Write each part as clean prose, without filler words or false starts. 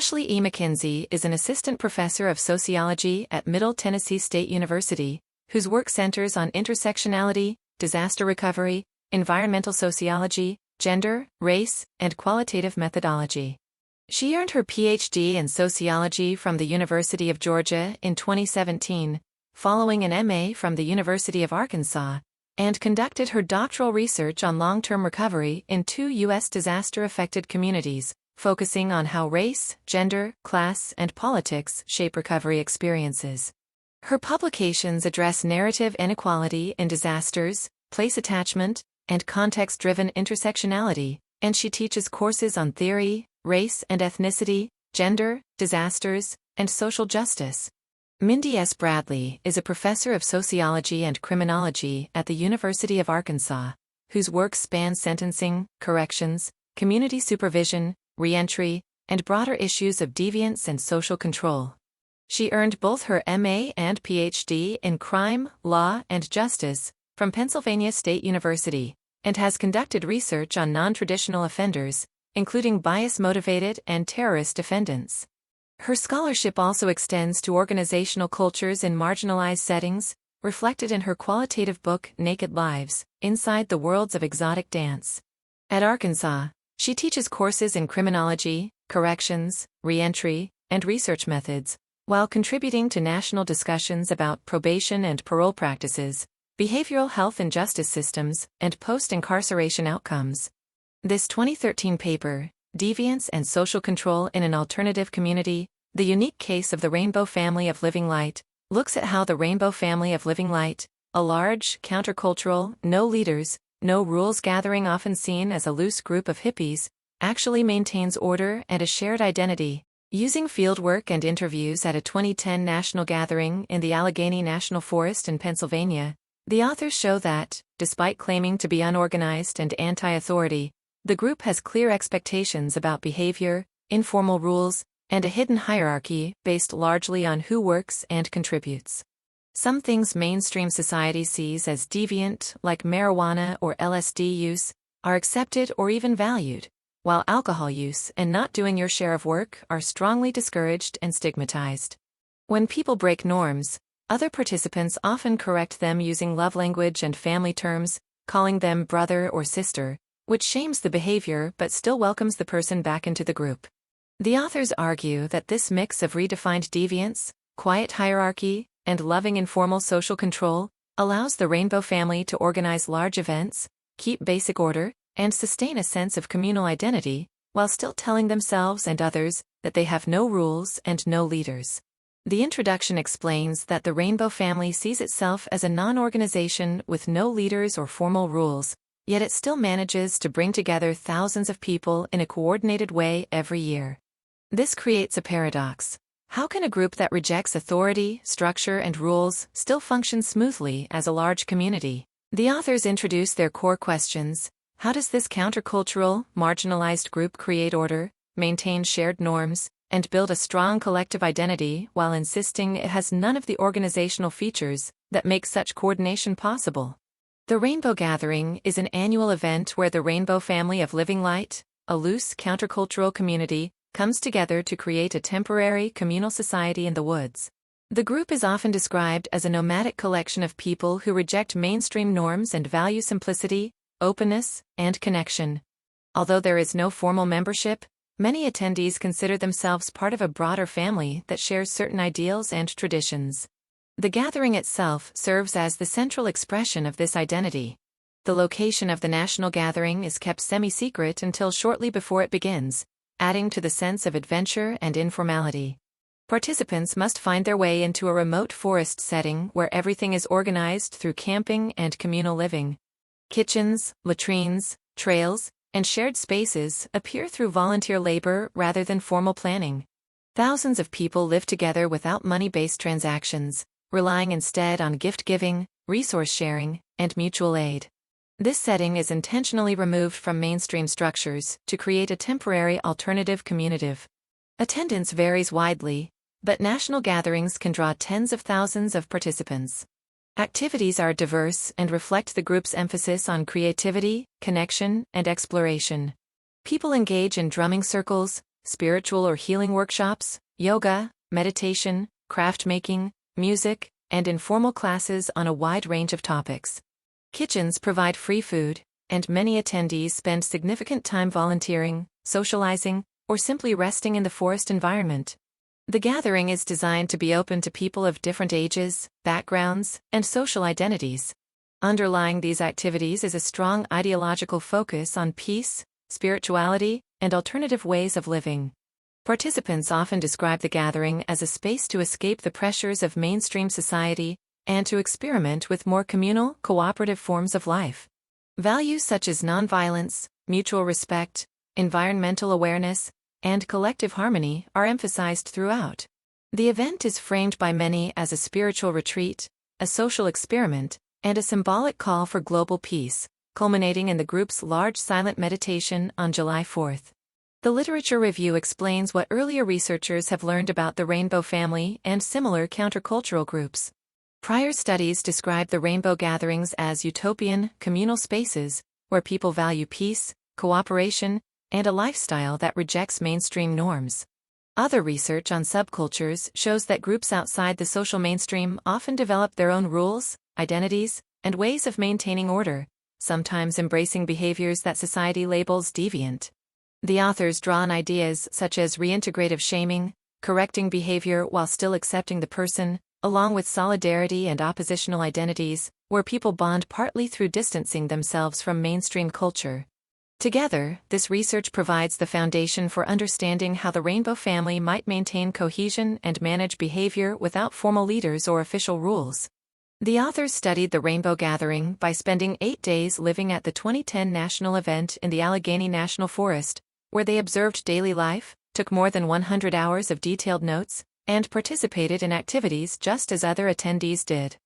Ashley E. McKenzie is an assistant professor of sociology at Middle Tennessee State University, whose work centers on intersectionality, disaster recovery, environmental sociology, gender, race, and qualitative methodology. She earned her Ph.D. in sociology from the University of Georgia in 2017, following an M.A. from the University of Arkansas, and conducted her doctoral research on long-term recovery in 2 U.S. disaster-affected communities, focusing on how race, gender, class, and politics shape recovery experiences. Her publications address narrative inequality in disasters, place attachment, and context-driven intersectionality, and she teaches courses on theory, race and ethnicity, gender, disasters, and social justice. Mindy S. Bradley is a professor of sociology and criminology at the University of Arkansas, whose work spans sentencing, corrections, community supervision, reentry, and broader issues of deviance and social control. She earned both her M.A. and Ph.D. in crime, law, and justice from Pennsylvania State University, and has conducted research on non-traditional offenders, including bias-motivated and terrorist defendants. Her scholarship also extends to organizational cultures in marginalized settings, reflected in her qualitative book Naked Lives, Inside the Worlds of Exotic Dance. At Arkansas, she teaches courses in criminology, corrections, reentry, and research methods, while contributing to national discussions about probation and parole practices, behavioral health and justice systems, and post-incarceration outcomes. This 2013 paper, Deviance and Social Control in an Alternative Community, The Unique Case of the Rainbow Family of Living Light, looks at how the Rainbow Family of Living Light, a large, countercultural, no leaders, no rules gathering often seen as a loose group of hippies, actually maintains order and a shared identity. Using fieldwork and interviews at a 2010 national gathering in the Allegheny National Forest in Pennsylvania, the authors show that, despite claiming to be unorganized and anti-authority, the group has clear expectations about behavior, informal rules, and a hidden hierarchy based largely on who works and contributes. Some things mainstream society sees as deviant, like marijuana or LSD use, are accepted or even valued, while alcohol use and not doing your share of work are strongly discouraged and stigmatized. When people break norms, other participants often correct them using love language and family terms, calling them brother or sister, which shames the behavior but still welcomes the person back into the group. The authors argue that this mix of redefined deviance, quiet hierarchy, and loving informal social control allows the Rainbow Family to organize large events, keep basic order, and sustain a sense of communal identity, while still telling themselves and others that they have no rules and no leaders. The introduction explains that the Rainbow Family sees itself as a non-organization with no leaders or formal rules, yet it still manages to bring together thousands of people in a coordinated way every year. This creates a paradox. How can a group that rejects authority, structure, and rules still function smoothly as a large community? The authors introduce their core questions. How does this countercultural, marginalized group create order, maintain shared norms, and build a strong collective identity while insisting it has none of the organizational features that make such coordination possible? The Rainbow Gathering is an annual event where the Rainbow Family of Living Light, a loose countercultural community, comes together to create a temporary communal society in the woods. The group is often described as a nomadic collection of people who reject mainstream norms and value simplicity, openness, and connection. Although there is no formal membership, many attendees consider themselves part of a broader family that shares certain ideals and traditions. The gathering itself serves as the central expression of this identity. The location of the national gathering is kept semi-secret until shortly before it begins, adding to the sense of adventure and informality. Participants must find their way into a remote forest setting where everything is organized through camping and communal living. Kitchens, latrines, trails, and shared spaces appear through volunteer labor rather than formal planning. Thousands of people live together without money-based transactions, relying instead on gift-giving, resource sharing, and mutual aid. This setting is intentionally removed from mainstream structures to create a temporary alternative community. Attendance varies widely, but national gatherings can draw tens of thousands of participants. Activities are diverse and reflect the group's emphasis on creativity, connection, and exploration. People engage in drumming circles, spiritual or healing workshops, yoga, meditation, craft making, music, and informal classes on a wide range of topics. Kitchens provide free food, and many attendees spend significant time volunteering, socializing, or simply resting in the forest environment. The gathering is designed to be open to people of different ages, backgrounds, and social identities. Underlying these activities is a strong ideological focus on peace, spirituality, and alternative ways of living. Participants often describe the gathering as a space to escape the pressures of mainstream society and to experiment with more communal, cooperative forms of life. Values such as nonviolence, mutual respect, environmental awareness, and collective harmony are emphasized throughout. The event is framed by many as a spiritual retreat, a social experiment, and a symbolic call for global peace, culminating in the group's large silent meditation on July 4th. The literature review explains what earlier researchers have learned about the Rainbow Family and similar countercultural groups. Prior studies describe the Rainbow gatherings as utopian, communal spaces, where people value peace, cooperation, and a lifestyle that rejects mainstream norms. Other research on subcultures shows that groups outside the social mainstream often develop their own rules, identities, and ways of maintaining order, sometimes embracing behaviors that society labels deviant. The authors draw on ideas such as reintegrative shaming, correcting behavior while still accepting the person, along with solidarity and oppositional identities, where people bond partly through distancing themselves from mainstream culture. Together, this research provides the foundation for understanding how the Rainbow Family might maintain cohesion and manage behavior without formal leaders or official rules. The authors studied the Rainbow Gathering by spending 8 days living at the 2010 national event in the Allegheny National Forest, where they observed daily life, took more than 100 hours of detailed notes, and participated in activities just as other attendees did.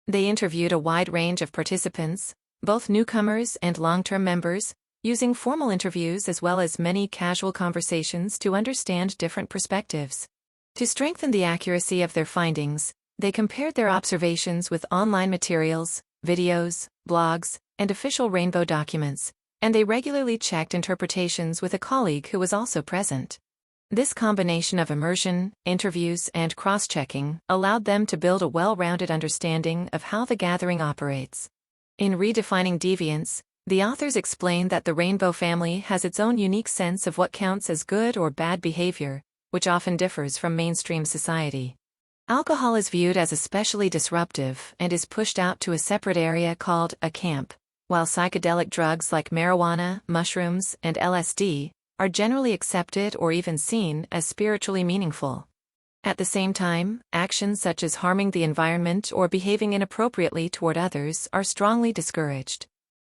They interviewed a wide range of participants, both newcomers and long-term members, using formal interviews as well as many casual conversations to understand different perspectives. To strengthen the accuracy of their findings, they compared their observations with online materials, videos, blogs, and official Rainbow documents, and they regularly checked interpretations with a colleague who was also present. This combination of immersion, interviews, and cross-checking allowed them to build a well-rounded understanding of how the gathering operates. In redefining deviance, the authors explain that the Rainbow Family has its own unique sense of what counts as good or bad behavior, which often differs from mainstream society. Alcohol is viewed as especially disruptive and is pushed out to a separate area called a camp, while psychedelic drugs like marijuana, mushrooms, and LSD are generally accepted or even seen as spiritually meaningful. At the same time, actions such as harming the environment or behaving inappropriately toward others are strongly discouraged.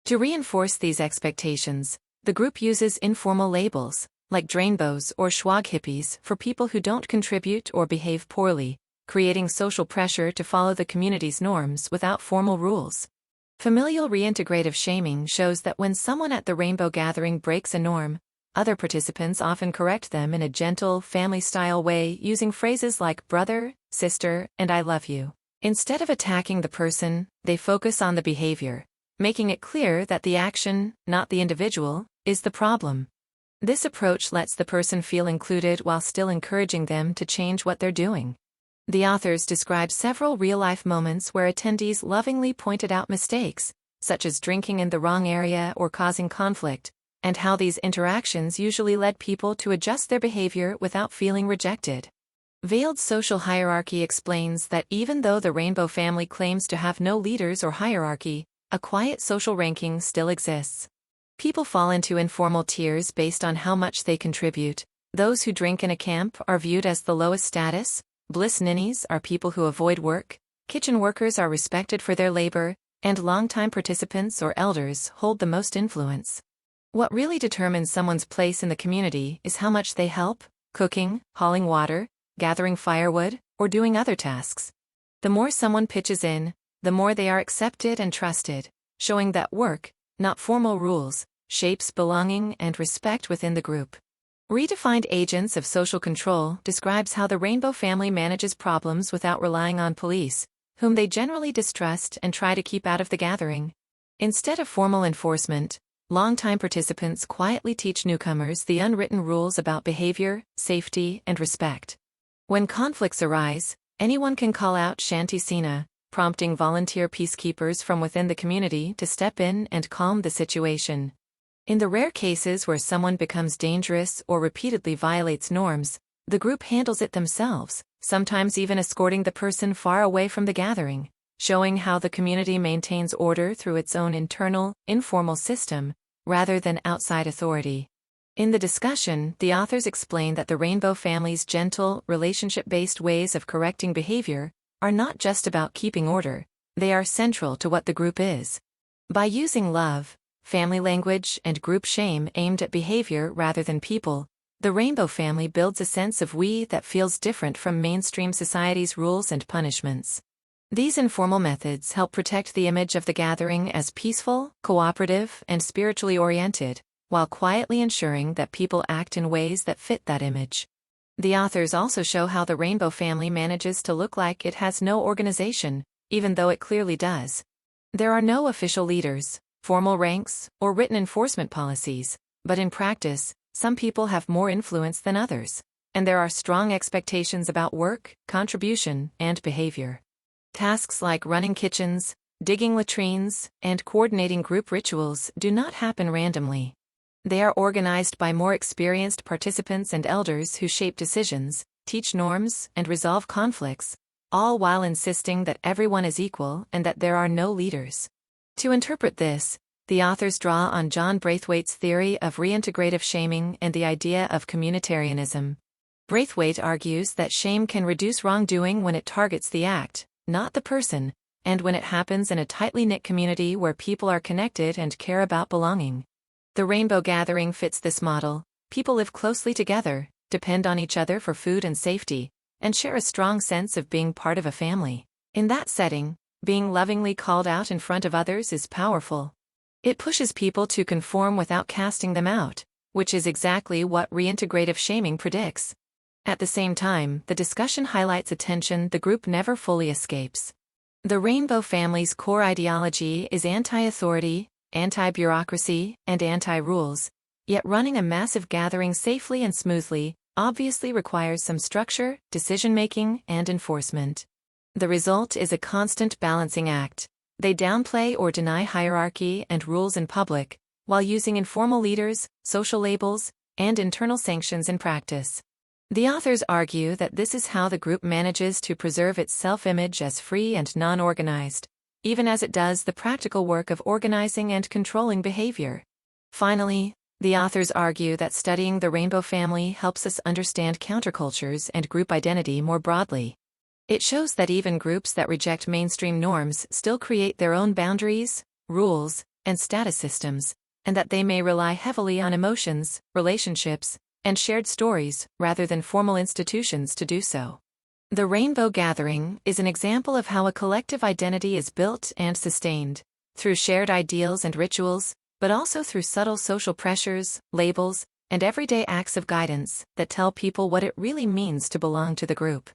To reinforce these expectations, the group uses informal labels, like drainbows or schwag hippies, for people who don't contribute or behave poorly, creating social pressure to follow the community's norms without formal rules. Familial reintegrative shaming shows that when someone at the Rainbow Gathering breaks a norm, other participants often correct them in a gentle, family-style way using phrases like brother, sister, and I love you. Instead of attacking the person, they focus on the behavior, making it clear that the action, not the individual, is the problem. This approach lets the person feel included while still encouraging them to change what they're doing. The authors describe several real-life moments where attendees lovingly pointed out mistakes, such as drinking in the wrong area or causing conflict, and how these interactions usually led people to adjust their behavior without feeling rejected. Veiled Social Hierarchy explains that even though the Rainbow Family claims to have no leaders or hierarchy, a quiet social ranking still exists. People fall into informal tiers based on how much they contribute. Those who drink in a camp are viewed as the lowest status, bliss ninnies are people who avoid work, kitchen workers are respected for their labor, and longtime participants or elders hold the most influence. What really determines someone's place in the community is how much they help, cooking, hauling water, gathering firewood, or doing other tasks. The more someone pitches in, the more they are accepted and trusted, showing that work, not formal rules, shapes belonging and respect within the group. Redefined Agents of Social Control describes how the Rainbow Family manages problems without relying on police, whom they generally distrust and try to keep out of the gathering. Instead of formal enforcement, longtime participants quietly teach newcomers the unwritten rules about behavior, safety, and respect. When conflicts arise, anyone can call out Shanti Sena, prompting volunteer peacekeepers from within the community to step in and calm the situation. In the rare cases where someone becomes dangerous or repeatedly violates norms, the group handles it themselves, sometimes even escorting the person far away from the gathering, showing how the community maintains order through its own internal, informal system, rather than outside authority. In the discussion, the authors explain that the Rainbow family's gentle, relationship-based ways of correcting behavior are not just about keeping order, they are central to what the group is. By using love, family language, and group shame aimed at behavior rather than people, the Rainbow family builds a sense of we that feels different from mainstream society's rules and punishments. These informal methods help protect the image of the gathering as peaceful, cooperative, and spiritually oriented, while quietly ensuring that people act in ways that fit that image. The authors also show how the Rainbow family manages to look like it has no organization, even though it clearly does. There are no official leaders, formal ranks, or written enforcement policies, but in practice, some people have more influence than others, and there are strong expectations about work, contribution, and behavior. Tasks like running kitchens, digging latrines, and coordinating group rituals do not happen randomly. They are organized by more experienced participants and elders who shape decisions, teach norms, and resolve conflicts, all while insisting that everyone is equal and that there are no leaders. To interpret this, the authors draw on John Braithwaite's theory of reintegrative shaming and the idea of communitarianism. Braithwaite argues that shame can reduce wrongdoing when it targets the act, not the person, and when it happens in a tightly knit community where people are connected and care about belonging. The Rainbow Gathering fits this model. People live closely together, depend on each other for food and safety, and share a strong sense of being part of a family. In that setting, being lovingly called out in front of others is powerful. It pushes people to conform without casting them out, which is exactly what reintegrative shaming predicts. At the same time, the discussion highlights a tension the group never fully escapes. The Rainbow family's core ideology is anti-authority, anti-bureaucracy, and anti-rules, yet running a massive gathering safely and smoothly obviously requires some structure, decision-making, and enforcement. The result is a constant balancing act. They downplay or deny hierarchy and rules in public, while using informal leaders, social labels, and internal sanctions in practice. The authors argue that this is how the group manages to preserve its self-image as free and non-organized, even as it does the practical work of organizing and controlling behavior. Finally, the authors argue that studying the Rainbow family helps us understand countercultures and group identity more broadly. It shows that even groups that reject mainstream norms still create their own boundaries, rules, and status systems, and that they may rely heavily on emotions, relationships, and shared stories rather than formal institutions to do so. The Rainbow Gathering is an example of how a collective identity is built and sustained, through shared ideals and rituals, but also through subtle social pressures, labels, and everyday acts of guidance that tell people what it really means to belong to the group.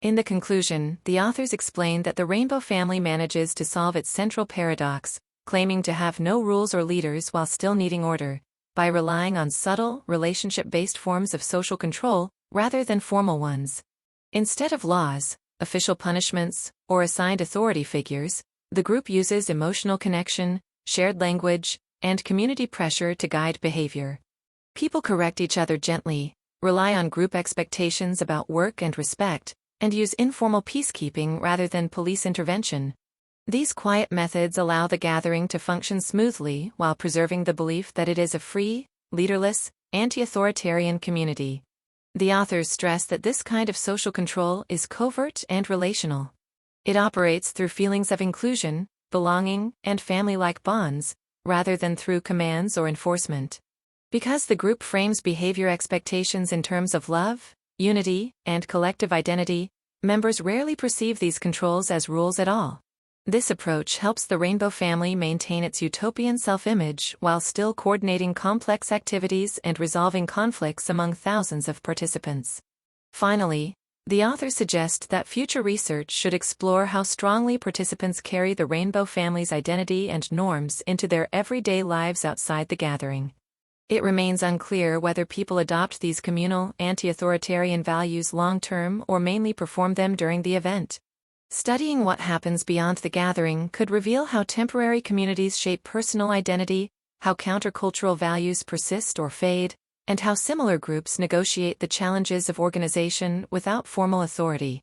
In the conclusion, the authors explain that the Rainbow family manages to solve its central paradox, claiming to have no rules or leaders while still needing order, by relying on subtle, relationship-based forms of social control rather than formal ones. Instead of laws, official punishments, or assigned authority figures, the group uses emotional connection, shared language, and community pressure to guide behavior. People correct each other gently, rely on group expectations about work and respect, and use informal peacekeeping rather than police intervention. These quiet methods allow the gathering to function smoothly while preserving the belief that it is a free, leaderless, anti-authoritarian community. The authors stress that this kind of social control is covert and relational. It operates through feelings of inclusion, belonging, and family-like bonds, rather than through commands or enforcement. Because the group frames behavior expectations in terms of love, unity, and collective identity, members rarely perceive these controls as rules at all. This approach helps the Rainbow family maintain its utopian self-image while still coordinating complex activities and resolving conflicts among thousands of participants. Finally, The author suggests that future research should explore how strongly participants carry the rainbow family's identity and norms into their everyday lives outside the gathering. It remains unclear whether people adopt these communal, anti-authoritarian values long-term or mainly perform them during the event. Studying what happens beyond the gathering could reveal how temporary communities shape personal identity, how countercultural values persist or fade, and how similar groups negotiate the challenges of organization without formal authority.